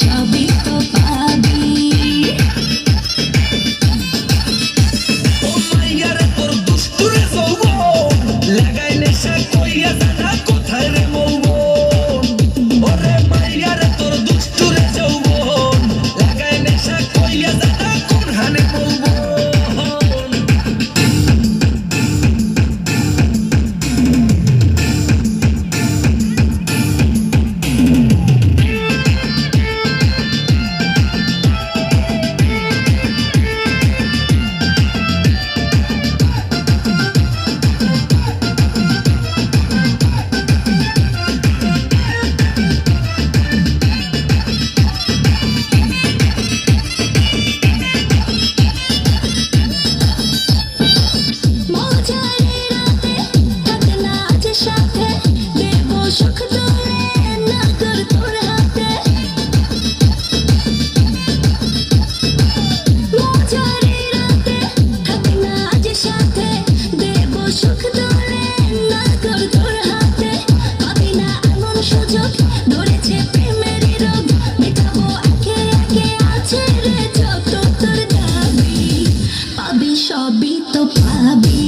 সবই তো পাবি। ও মাইয়ারে তোর দুষ্টুরে যৌবন লাগাই নেশা কইয়া জানা কোথায় রে মৌবন। ওরে মাইয়ারে তোর দুষ্টুরে যৌবন লাগাই নেশা কইয়া জানা কোন হানে মৌবন। মজারে রাতে থাক না আজ সাথে, দেব সুখ তোরে না কর তোর হাতে। মজারে রাতে থাক না আজ সাথে, দেব সুখ তোরে না কর তোর হাতে। পাবি না এমন সুযোগ, ধরেছে প্রেমের রোগ, মেটাবো একে একে আছে রে যত তোর দাবি। পাবি সবই তো পাবি,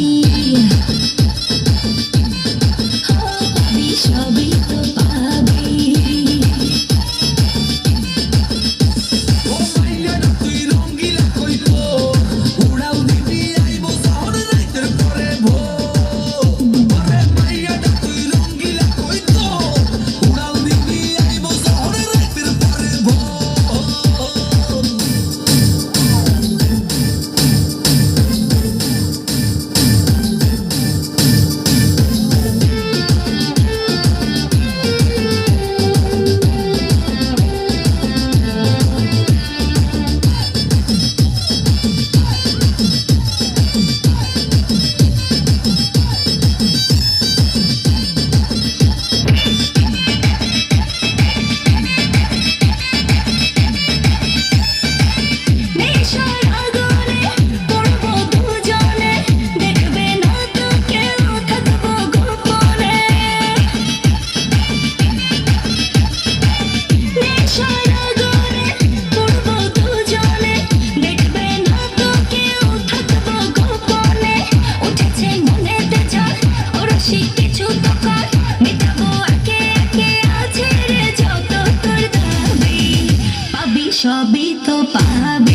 পাবি সবই তো পাবি। ও মাইয়ারে তুই রঙ্গিলা কইতো উড়াও দিবি আইবো শহর রাইতের পরে ভোর। ওরে মাইয়ারে তুই রঙ্গিলা কইতো উড়াও দিবি আইবো শহর রাইতের পরে ভোর। নেশার আগুনে পড়বো দুজনে, দেখবে না তো কেউ, থাকবো গোপনে। নেশার আগুনে পড়বো দুজনে, দেখবে না তো কেউ, থাকবো গোপনে। উঠেছে মনেতে ঝড়, ওরসি কিছু তো কর, মেটাবো একে একে আছে রে যত তোর দাবি। পাবি সবই তো পাবি।